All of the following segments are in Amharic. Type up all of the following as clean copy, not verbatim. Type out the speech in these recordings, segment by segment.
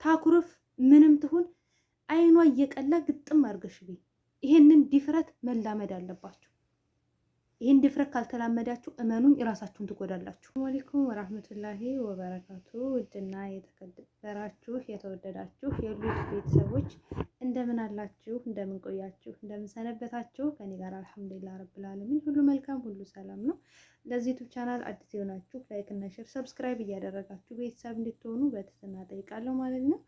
ታኩርፍ ምንም ትሁን አይኗ እየቀላ ግጥም አድርገሽ ቢ ይሄንን ድፍረት መላመድ አለባችሁ። ይሄን ድፍረት ካልተላመዳችሁ እመኑኝ እራሳችሁን ትጎዳላችሁ። ሰላም አለይኩም ወራህመቱላሂ ወበረካቱ። ውድና የተከበራችሁ የተወደዳችሁ የሉት ቤተሰቦች እንደምን አላችሁ? እንደምን ቆያችሁ? እንደምን ሰነበታችሁ? ከኔ ጋር አልሐምዱሊላህ ረብል ዓለሚን ሁሉ መልካም ሁሉ ሰላም ነው። ለዚህ ዩቲዩብ ቻናል አዲስ የሆናችሁ ላይክ እና ሼር ሰብስክራይብ እያደረጋችሁ ቤተሰብ እንድትሆኑ በትህትና ጠይቃለሁ ማለት ነው።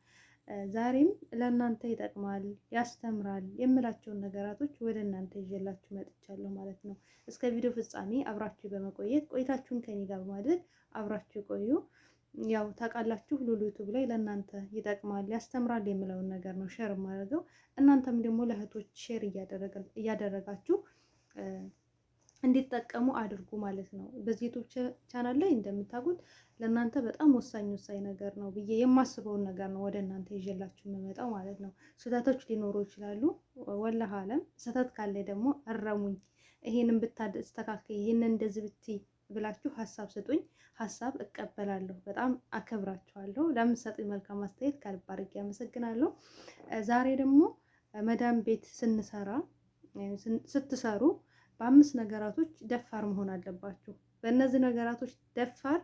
ዛሬም ለእናንተ ይጠቅማል ያስተምራል የምላቸውን ነገራቶች ወደ እናንተ ይዤላችሁ መጥቻለሁ ማለት ነው። እስከ ቪዲዮ ፍጻሜ አብራችሁ በመቆየት ቆይታችሁን ከኔ ጋር በማድረግ አብራችሁ ቆዩ። ያው ታውቃላችሁ ሉሉ ዩቲዩብ ላይ ለእናንተ ይጠቅማል ያስተምራል የምለውን ነገር ነው ሼር የማደርገው። እናንተም ደግሞ ለእህቶች ሼር እያደረጋችሁ እንዲጠቀሙ አድርጉ ማለት ነው። በዚህ ዩቲዩብ ቻናል ላይ እንደምታውቁት ለእናንተ በጣም ወሳኝ ነገር ነው ብዬ የማስበውን ነገር ነው ወደ እናንተ ይዤላችሁ የምመጣው ማለት ነው። ስህተቶች ሊኖሩ ይችላሉ። ወላሂ አለም ስህተት ካለ ደግሞ እረሙኝ፣ ይሄንን ብታስተካክይ፣ ይሄንን እንደዚህ ብትይ ብላችሁ ሀሳብ ስጡኝ። ሀሳብ እቀበላለሁ። በጣም አከብራችኋለሁ። ለምትሰጡኝ መልካም አስተያየት ከልብ አድርጌ አመሰግናለሁ። ዛሬ ደግሞ መዳም ቤት ስትሰሩ በ5 ነገራቶች ደፋር መሆን አለባችሁ። በእነዚህ ነገራቶች ደፋር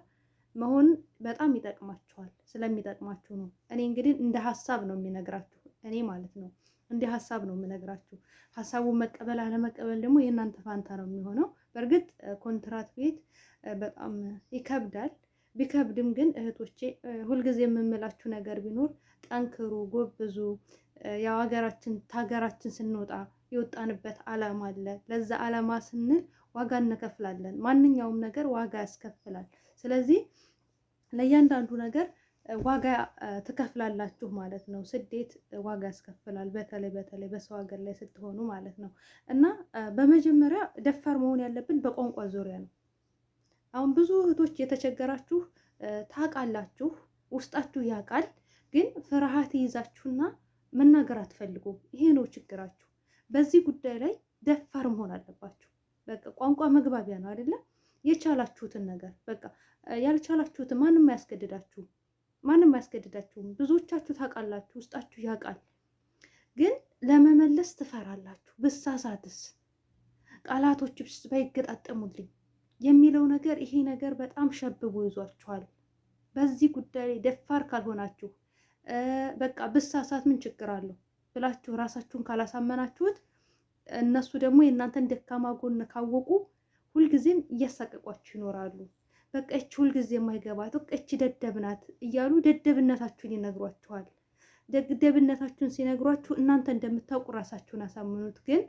መሆን በጣም ይጠቅማችኋል። ስለሚጠቅማችሁ ነው። እኔ እንግዲህ እንደ ሀሳብ ነው የሚነግራችሁ፣ እኔ ማለት ነው እንደ ሀሳብ ነው የምነግራችሁ። ሀሳቡን መቀበል አለመቀበል ደግሞ የእናንተ ፋንታ ነው የሚሆነው። በእርግጥ ኮንትራት ቤት በጣም ይከብዳል። ቢከብድም ግን እህቶቼ ሁልጊዜ የምምላችሁ ነገር ቢኖር ጠንክሩ፣ ጎብዙ። ያው ሀገራችን ስንወጣ የወጣንበት አላማ አለ። ለዛ አላማ ስንል ዋጋ እንከፍላለን። ማንኛውም ነገር ዋጋ ያስከፍላል። ስለዚህ ለእያንዳንዱ ነገር ዋጋ ትከፍላላችሁ ማለት ነው። ስደት ዋጋ ያስከፍላል። በተለይ በሰው ሀገር ላይ ስትሆኑ ማለት ነው። እና በመጀመሪያ ደፋር መሆን ያለብን በቋንቋ ዙሪያ ነው። አሁን ብዙ እህቶች የተቸገራችሁ ታውቃላችሁ፣ ውስጣችሁ ያውቃል። ግን ፍርሃት ይይዛችሁና መናገር አትፈልጉም። ይሄ ነው ችግራችሁ። በዚህ ጉዳይ ላይ ደፋር መሆን አለባችሁ። በቃ ቋንቋ መግባቢያ ነው አይደለም? የቻላችሁትን ነገር በቃ ያልቻላችሁትን ማንም አያስገድዳችሁም። ብዙዎቻችሁ ታውቃላችሁ፣ ውስጣችሁ ያውቃል። ግን ለመመለስ ትፈራላችሁ። ብሳሳትስ፣ ቃላቶችስ ባይገጣጠሙልኝ የሚለው ነገር ይሄ ነገር በጣም ሸብቦ ይዟችኋል። በዚህ ጉዳይ ላይ ደፋር ካልሆናችሁ በቃ ብሳሳት ምን ችግር አለው ብላችሁ ራሳችሁን ካላሳመናችሁት እነሱ ደግሞ የእናንተን ደካማ ጎን ካወቁ ሁልጊዜም እያሳቀቋችሁ ይኖራሉ። በቃ እቺ ሁልጊዜ የማይገባት በቃ እቺ ደደብ ናት እያሉ ደደብነታችሁን ይነግሯችኋል። ደደብነታችሁን ሲነግሯችሁ እናንተ እንደምታውቁ ራሳችሁን አሳምኑት። ግን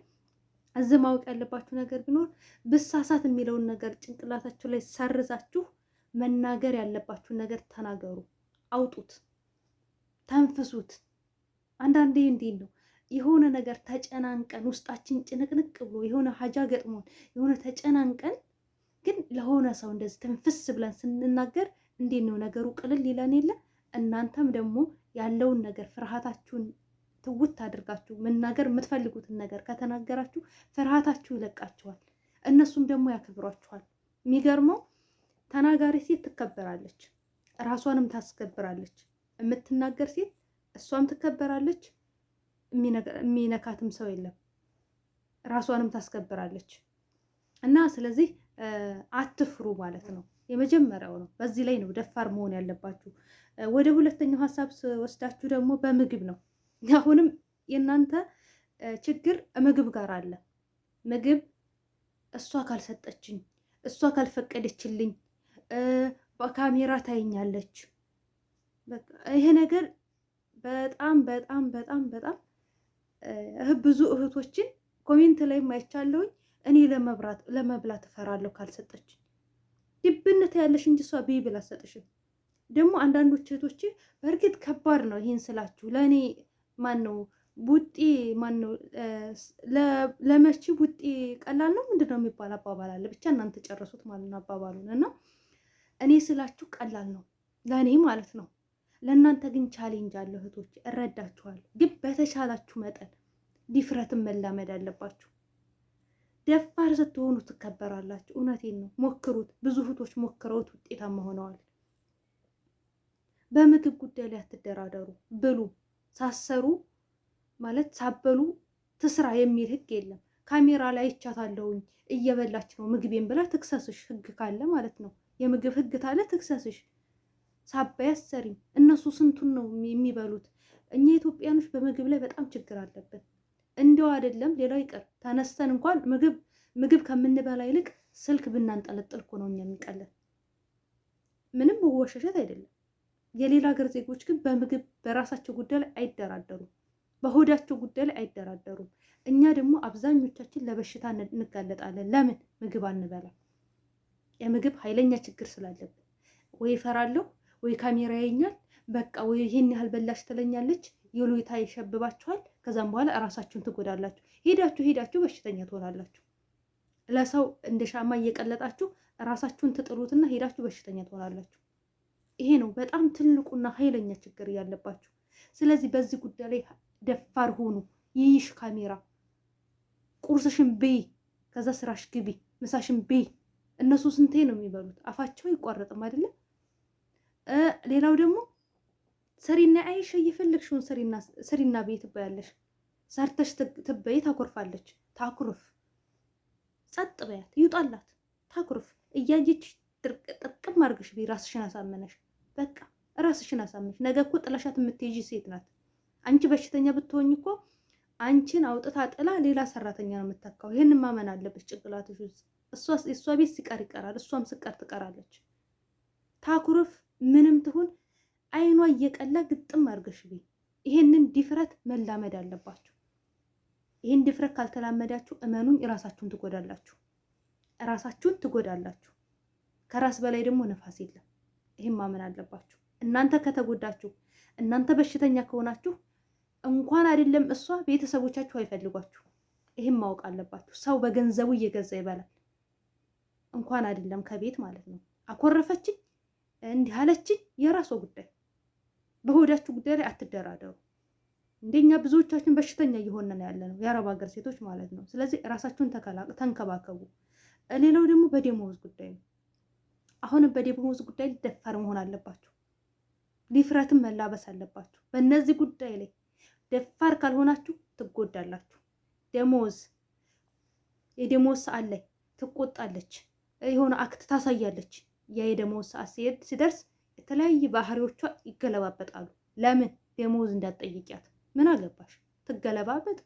እዚህ ማወቅ ያለባችሁ ነገር ቢኖር ብሳሳት የሚለውን ነገር ጭንቅላታችሁ ላይ ሰርዛችሁ መናገር ያለባችሁን ነገር ተናገሩ፣ አውጡት፣ ተንፍሱት። አንዳንዴ እንዴት ነው የሆነ ነገር ተጨናንቀን ውስጣችን ጭንቅንቅ ብሎ የሆነ ሀጃ ገጥሞን የሆነ ተጨናንቀን ግን ለሆነ ሰው እንደዚህ ተንፍስ ብለን ስንናገር እንዴት ነው ነገሩ ቅልል ይለን የለ? እናንተም ደግሞ ያለውን ነገር ፍርሃታችሁን ትውት አድርጋችሁ መናገር የምትፈልጉትን ነገር ከተናገራችሁ ፍርሃታችሁ ይለቃችኋል። እነሱም ደግሞ ያከብሯችኋል። የሚገርመው ተናጋሪ ሴት ትከበራለች፣ ራሷንም ታስከብራለች። የምትናገር ሴት እሷም ትከበራለች፣ የሚነካትም ሰው የለም፣ ራሷንም ታስከብራለች። እና ስለዚህ አትፍሩ ማለት ነው። የመጀመሪያው ነው። በዚህ ላይ ነው ደፋር መሆን ያለባችሁ። ወደ ሁለተኛው ሀሳብ ወስዳችሁ ደግሞ በምግብ ነው። አሁንም የእናንተ ችግር ምግብ ጋር አለ። ምግብ እሷ ካልሰጠችኝ፣ እሷ ካልፈቀደችልኝ፣ በካሜራ ታይኛለች። ይሄ ነገር በጣም በጣም በጣም በጣም ብዙ እህቶችን ኮሜንት ላይ ማይቻለሁኝ። እኔ ለመብላት እፈራለሁ ካልሰጠችኝ። ድብነት ያለሽ እንጂ እሷ ብይ ብላ አትሰጥሽም። ደግሞ አንዳንዶች እህቶች በእርግጥ ከባድ ነው ይሄን ስላችሁ። ለእኔ ቡጢ ለመቺ ቡጢ ቀላል ነው ምንድን ነው የሚባል አባባል አለ። ብቻ እናንተ ጨረሱት ማለት ነው አባባሉን። እና እኔ ስላችሁ ቀላል ነው ለእኔ ማለት ነው። ለእናንተ ግን ቻሌንጅ አለ እህቶች፣ እረዳችኋለሁ። ግን በተቻላችሁ መጠን ድፍረትን መላመድ አለባችሁ። ደፋር ስትሆኑ ትከበራላችሁ። እውነቴን ነው። ሞክሩት። ብዙ እህቶች ሞክረውት ውጤታማ ሆነዋል። በምግብ ጉዳይ ላይ አትደራደሩ። ብሉ ሳሰሩ ማለት ሳበሉ ትስራ የሚል ህግ የለም። ካሜራ ላይ ይቻታለሁኝ እየበላች ነው ምግቤን ብላ ትክሰስሽ፣ ህግ ካለ ማለት ነው። የምግብ ህግ ታለ ትክሰስሽ። ሳባይ አሰሪም እነሱ ስንቱን ነው የሚበሉት? እኛ ኢትዮጵያኖች በምግብ ላይ በጣም ችግር አለብን። እንደው አይደለም ሌላው ይቀር ተነስተን እንኳን ምግብ ከምንበላ ይልቅ ስልክ ብናንጠለጥል እኮ ነው እኛ የሚቀለን። ምንም መወሸሸት አይደለም። የሌላ ሀገር ዜጎች ግን በምግብ በራሳቸው ጉዳይ ላይ አይደራደሩም፣ በሆዳቸው ጉዳይ ላይ አይደራደሩም። እኛ ደግሞ አብዛኞቻችን ለበሽታ እንጋለጣለን። ለምን ምግብ አንበላም? የምግብ ኃይለኛ ችግር ስላለብን ወይ እፈራለሁ ወይ ካሜራ ያየኛል፣ በቃ ወይ ይሄን ያህል በላሽ ትለኛለች፣ የሎይታ ይሸብባችኋል። ከዛም በኋላ እራሳችሁን ትጎዳላችሁ። ሄዳችሁ በሽተኛ ትሆናላችሁ። ለሰው እንደ ሻማ እየቀለጣችሁ እራሳችሁን ትጥሉትና ሄዳችሁ በሽተኛ ትሆናላችሁ። ይሄ ነው በጣም ትልቁና ኃይለኛ ችግር ያለባችሁ። ስለዚህ በዚህ ጉዳይ ላይ ደፋር ሆኑ። ይይሽ ካሜራ፣ ቁርስሽን ብይ፣ ከዛ ስራሽ ግቢ፣ ምሳሽን ብይ። እነሱ ስንቴ ነው የሚበሉት? አፋቸው አይቋረጥም አይደለም? ሌላው ደግሞ ሰሪና አይሽ እየፈለግሽውን ሰሪና ቤት ትበያለሽ። ሰርተሽ ትበይ፣ ታኮርፋለች። ታኩርፍ፣ ጸጥ በያት፣ ይውጣላት፣ ታኩርፍ። እያየች ጥርቅም አድርገሽ ቤ ራስሽን አሳመነሽ። በቃ ራስሽን አሳመነሽ። ነገ እኮ ጥላሻት የምትሄጂ ሴት ናት። አንቺ በሽተኛ ብትሆኝ እኮ አንቺን አውጥታ ጥላ ሌላ ሰራተኛ ነው የምትተካው። ይህን ማመን አለብሽ ጭንቅላትሽ ውስጥ። እሷ ቤት ሲቀር ይቀራል፣ እሷም ስቀር ትቀራለች። ታኩርፍ፣ ምንም ትሁን አይኗ እየቀላ ግጥም አድርገሽ ቤ። ይሄንን ድፍረት መላመድ አለባችሁ። ይህን ድፍረት ካልተላመዳችሁ እመኑኝ ራሳችሁን ትጎዳላችሁ፣ ራሳችሁን ትጎዳላችሁ። ከራስ በላይ ደግሞ ነፋስ የለም። ይህን ማመን አለባችሁ። እናንተ ከተጎዳችሁ፣ እናንተ በሽተኛ ከሆናችሁ እንኳን አይደለም እሷ ቤተሰቦቻችሁ አይፈልጓችሁ። ይህን ማወቅ አለባችሁ። ሰው በገንዘቡ እየገዛ ይበላል። እንኳን አይደለም ከቤት ማለት ነው። አኮረፈችኝ፣ እንዲህ አለችኝ፣ የራሷ ጉዳይ። በሆዳችሁ ጉዳይ ላይ አትደራደሩ። እንደኛ ብዙዎቻችን በሽተኛ እየሆነ ነው ያለ ነው፣ የአረብ ሀገር ሴቶች ማለት ነው። ስለዚህ ራሳችሁን ተንከባከቡ። ሌላው ደግሞ በደሞዝ ጉዳይ ነው። አሁንም በደሞዝ ጉዳይ ደፋር መሆን አለባችሁ። ዲፍረትን መላበስ አለባችሁ። በእነዚህ ጉዳይ ላይ ደፋር ካልሆናችሁ ትጎዳላችሁ። የደሞዝ ሰዓት ላይ ትቆጣለች፣ የሆነ አክት ታሳያለች። ያ የደሞዝ ሰዓት ሲደርስ የተለያየ ባህሪዎቿ ይገለባበጣሉ። ለምን? ደሞዝ እንዳትጠይቂያት። ምን አገባሽ? ትገለባበጥ፣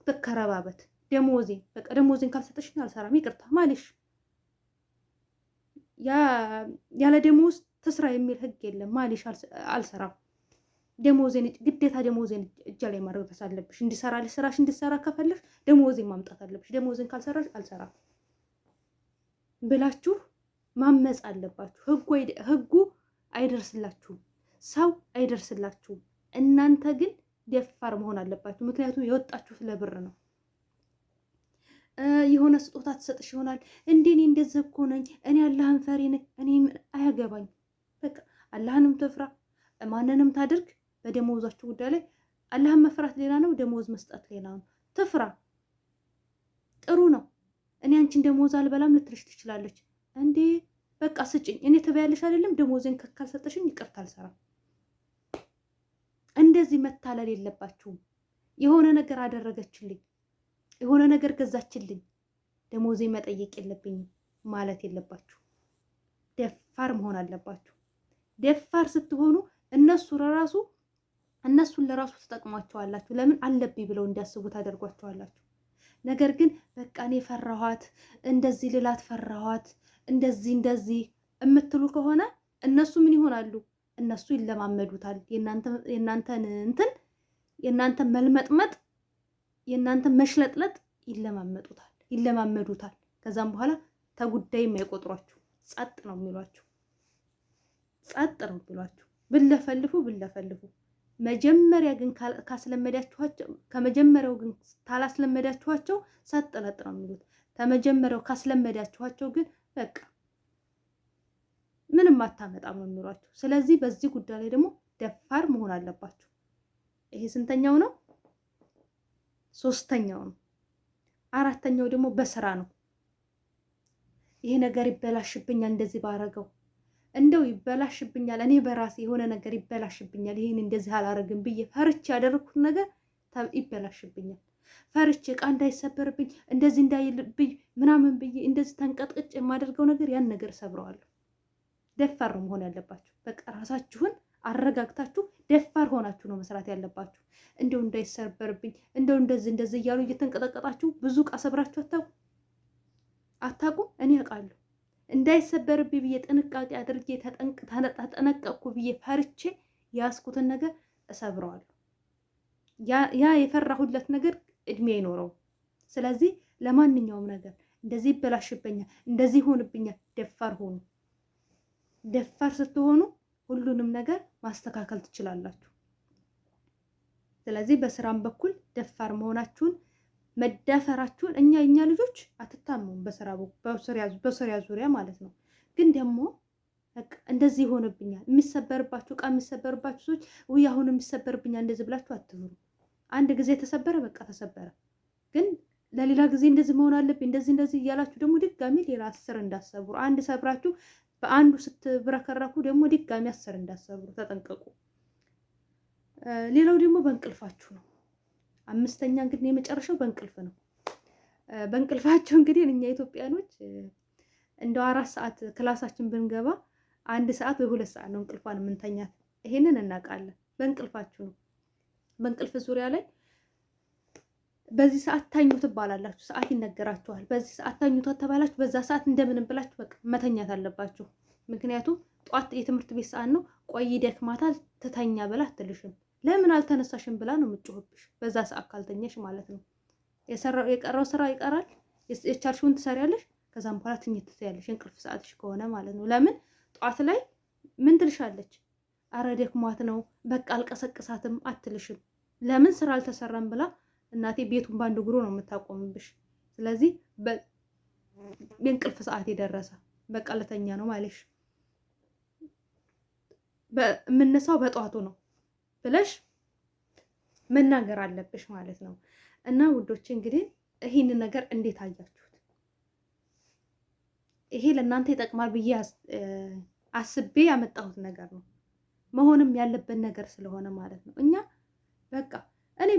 ትከረባበት። ደሞዜን ካልሰጠሽኝ አልሰራም፣ ይቅርታ ማለሽ። ያለ ደሞዝ ትስራ የሚል ህግ የለም። ማለሽ አልሰራም፣ ግዴታ ደሞዜን እጃ ላይ ማድረግ አለብሽ። ስራሽ እንዲሰራ ከፈለሽ ደሞዜን ማምጣት አለብሽ። ደሞዜን ካልሰራሽ አልሰራም ብላችሁ ማመፅ አለባችሁ። ህጉ አይደርስላችሁም፣ ሰው አይደርስላችሁም። እናንተ ግን ደፋር መሆን አለባችሁ። ምክንያቱም የወጣችሁ ለብር ነው። የሆነ ስጦታ ትሰጥሽ ይሆናል። እኔ እንደዚህ እኮ ነኝ፣ እኔ አላህን ፈሪ ነኝ፣ እኔ አያገባኝ። በቃ አላህንም ትፍራ፣ ማንንም ታድርግ። በደሞዛችሁ ጉዳይ ላይ አላህን መፍራት ሌላ ነው፣ ደሞዝ መስጠት ሌላ ነው። ትፍራ፣ ጥሩ ነው። እኔ አንቺን ደሞዝ አልበላም ልትልሽ ትችላለች። እንዴ በቃ ስጭኝ፣ እኔ ትበያለሽ አይደለም፣ ደሞዜን ካልሰጠሽኝ ይቅርታ አልሰራም። እንደዚህ መታለል የለባችሁም። የሆነ ነገር አደረገችልኝ፣ የሆነ ነገር ገዛችልኝ፣ ደሞዜ መጠየቅ የለብኝም ማለት የለባችሁ። ደፋር መሆን አለባችሁ። ደፋር ስትሆኑ እነሱን ለራሱ ትጠቅሟቸዋላችሁ። ለምን አለብኝ ብለው እንዲያስቡ ታደርጓቸዋላችሁ። ነገር ግን በቃ እኔ ፈራኋት፣ እንደዚህ ልላት ፈራኋት፣ እንደዚህ የምትሉ ከሆነ እነሱ ምን ይሆናሉ? እነሱ ይለማመዱታል። የእናንተን መልመጥመጥ፣ የእናንተን መሽለጥለጥ ይለማመዱታል። ከዛም በኋላ ተጉዳይ የማይቆጥሯችሁ ጸጥ ነው የሚሏችሁ። ብለፈልፉ መጀመሪያ ግን ከመጀመሪያው ግን ካላስለመዳችኋቸው ሰጥለጥ ነው የሚሉት። ከመጀመሪያው ካስለመዳችኋቸው ግን በቃ ምንም አታመጣም ነው የሚሏችሁ። ስለዚህ በዚህ ጉዳይ ላይ ደግሞ ደፋር መሆን አለባችሁ። ይሄ ስንተኛው ነው? 3ኛው ነው። 4ኛው ደግሞ በስራ ነው። ይሄ ነገር ይበላሽብኛል እንደዚህ ባረገው፣ እንደው ይበላሽብኛል፣ እኔ በራሴ የሆነ ነገር ይበላሽብኛል፣ ይህን እንደዚህ አላደርግም ብዬ ፈርቼ ያደረኩት ነገር ይበላሽብኛል። ፈርቼ እቃ እንዳይሰበርብኝ እንደዚህ እንዳይልብኝ ምናምን ብዬ እንደዚህ ተንቀጥቅጭ የማደርገው ነገር ያን ነገር ሰብረዋለሁ። ደፋር ነው መሆን ያለባችሁ። በቃ ራሳችሁን አረጋግታችሁ ደፋር ሆናችሁ ነው መስራት ያለባችሁ። እንደው እንዳይሰበርብኝ እንደው እንደዚህ እያሉ እየተንቀጠቀጣችሁ ብዙ እቃ ሰብራችሁ አታውቁም? እኔ አውቃለሁ። እንዳይሰበርብኝ ብዬ ጥንቃቄ አድርጌ ተጠነቀቅኩ ብዬ ፈርቼ ያስኩትን ነገር እሰብረዋለሁ። ያ የፈራሁለት ነገር እድሜ አይኖረው። ስለዚህ ለማንኛውም ነገር እንደዚህ ይበላሽብኛል፣ እንደዚህ ይሆንብኛል፣ ደፋር ሆኑ። ደፋር ስትሆኑ ሁሉንም ነገር ማስተካከል ትችላላችሁ። ስለዚህ በስራም በኩል ደፋር መሆናችሁን መዳፈራችሁን እኛ ልጆች አትታሙም። በስራ ዙሪያ ማለት ነው። ግን ደግሞ እንደዚህ ይሆንብኛል የሚሰበርባችሁ እቃ የሚሰበርባችሁ ሰዎች ውይ አሁን የሚሰበርብኛል እንደዚህ ብላችሁ አትምሩ። አንድ ጊዜ ተሰበረ፣ በቃ ተሰበረ። ግን ለሌላ ጊዜ እንደዚህ መሆን አለብኝ እንደዚህ እያላችሁ ደግሞ ድጋሚ ሌላ 10 እንዳሰብሩ። አንድ ሰብራችሁ በአንዱ ስትብረከረኩ ደግሞ ድጋሚ 10 እንዳሰብሩ ተጠንቀቁ። ሌላው ደግሞ በእንቅልፋችሁ ነው። 5ኛ እንግዲህ የመጨረሻው በእንቅልፍ ነው። በእንቅልፋችሁ እንግዲህ እኛ ኢትዮጵያኖች እንደው 4 ሰዓት ክላሳችን ብንገባ 1 ሰዓት ወይ 2 ሰዓት ነው እንቅልፏን የምንተኛት። ይሄንን እናውቃለን። በእንቅልፋችሁ ነው። በእንቅልፍ ዙሪያ ላይ በዚህ ሰዓት ታኙ ትባላላችሁ። ሰዓት ይነገራችኋል። በዚህ ሰዓት ታኙ ተባላችሁ፣ በዛ ሰዓት እንደምንም ብላችሁ በቃ መተኛት አለባችሁ። ምክንያቱም ጧት የትምህርት ቤት ሰዓት ነው። ቆይ ደክማታል ትተኛ ብላ አትልሽም። ለምን አልተነሳሽም ብላ ነው የምትጮህብሽ። በዛ ሰዓት ካልተኛሽ ማለት ነው። የቀረው ስራ ይቀራል። የቻልሽውን ትሰሪያለሽ። ከዛም በኋላ ትኝት ትያለሽ፣ እንቅልፍ ሰዓትሽ ከሆነ ማለት ነው። ለምን ጧት ላይ ምን ትልሻለች? አረ ደክሟት ነው በቃ አልቀሰቅሳትም አትልሽም። ለምን ስራ አልተሰራም ብላ እናቴ ቤቱን ባንድ እግሩ ነው የምታቆምብሽ። ስለዚህ የእንቅልፍ ሰዓት የደረሰ በቃ ለተኛ ነው ማለሽ፣ የምነሳው በጠዋቱ ነው ብለሽ መናገር አለብሽ ማለት ነው። እና ውዶች እንግዲህ ይህንን ነገር እንዴት አያችሁት? ይሄ ለእናንተ ይጠቅማል ብዬ አስቤ ያመጣሁት ነገር ነው። መሆንም ያለበት ነገር ስለሆነ ማለት ነው። እኛ በቃ እኔ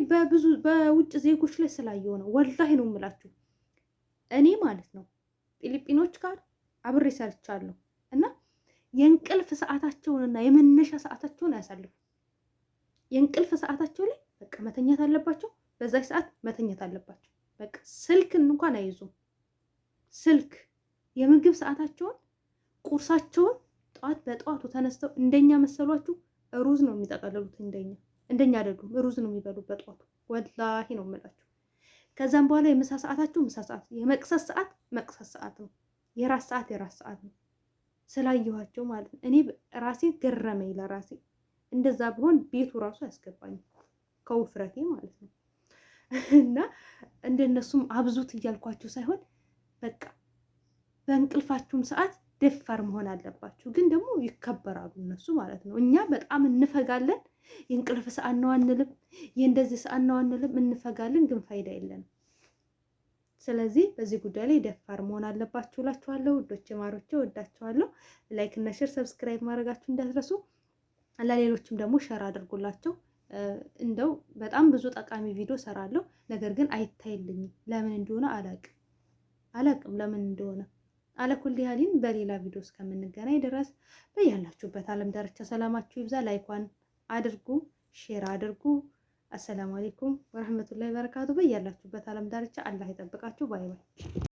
በውጭ ዜጎች ላይ ስላየው ነው ወላሂ ነው የምላችሁ። እኔ ማለት ነው ፊሊጲኖች ጋር አብሬ ሰርቻለሁ እና የእንቅልፍ ሰዓታቸውንና የመነሻ ሰዓታቸውን አያሳልፉ። የእንቅልፍ ሰዓታቸው ላይ በቃ መተኛት አለባቸው። በዛች ሰዓት መተኛት አለባቸው። በቃ ስልክን እንኳን አይዙም። ስልክ የምግብ ሰዓታቸውን ቁርሳቸውን ጠዋት በጠዋቱ ተነስተው እንደኛ መሰሏችሁ ሩዝ ነው የሚጠቀልሉት። እንደኛ አይደሉም። ሩዝ ነው የሚበሉት በጠዋቱ ወላሂ ነው የምላችሁ። ከዛም በኋላ የምሳ ሰዓታቸው ምሳ ሰዓት፣ የመቅሰስ ሰዓት መቅሰስ ሰዓት ነው። የራስ ሰዓት ነው። ስላየኋቸው ማለት ነው። እኔ ራሴ ገረመኝ ለራሴ። እንደዛ ቢሆን ቤቱ ራሱ ያስገባኝ ከውፍረቴ ማለት ነው። እና እንደነሱም አብዙት እያልኳቸው ሳይሆን በቃ በእንቅልፋችሁም ሰዓት ደፋር መሆን አለባችሁ። ግን ደግሞ ይከበራሉ እነሱ ማለት ነው። እኛ በጣም እንፈጋለን። የእንቅልፍ ሰዓት ነው አንልም፣ የእንደዚህ ሰዓት ነው አንልም። እንፈጋለን፣ ግን ፋይዳ የለንም። ስለዚህ በዚህ ጉዳይ ላይ ደፋር መሆን አለባችሁ እላችኋለሁ። ውዶቼ ማሮቼ ወዳችኋለሁ። ላይክ እና ሼር ሰብስክራይብ ማድረጋችሁ እንዳትረሱ። ለሌሎችም ደግሞ ሸር አድርጉላቸው። እንደው በጣም ብዙ ጠቃሚ ቪዲዮ ሰራለሁ፣ ነገር ግን አይታይልኝም። ለምን እንደሆነ አላቅም ለምን እንደሆነ። አለኩል ያሊን በሌላ ቪዲዮ እስከምንገናኝ ድረስ በያላችሁበት ዓለም ዳርቻ ሰላማችሁ ይብዛ። ላይኳን አድርጉ፣ ሼር አድርጉ። አሰላሙ አለይኩም ወረህመቱላሂ ወበረካቱ። በያላችሁበት ዓለም ዳርቻ አላህ ይጠብቃችሁ። ባይ ባይ።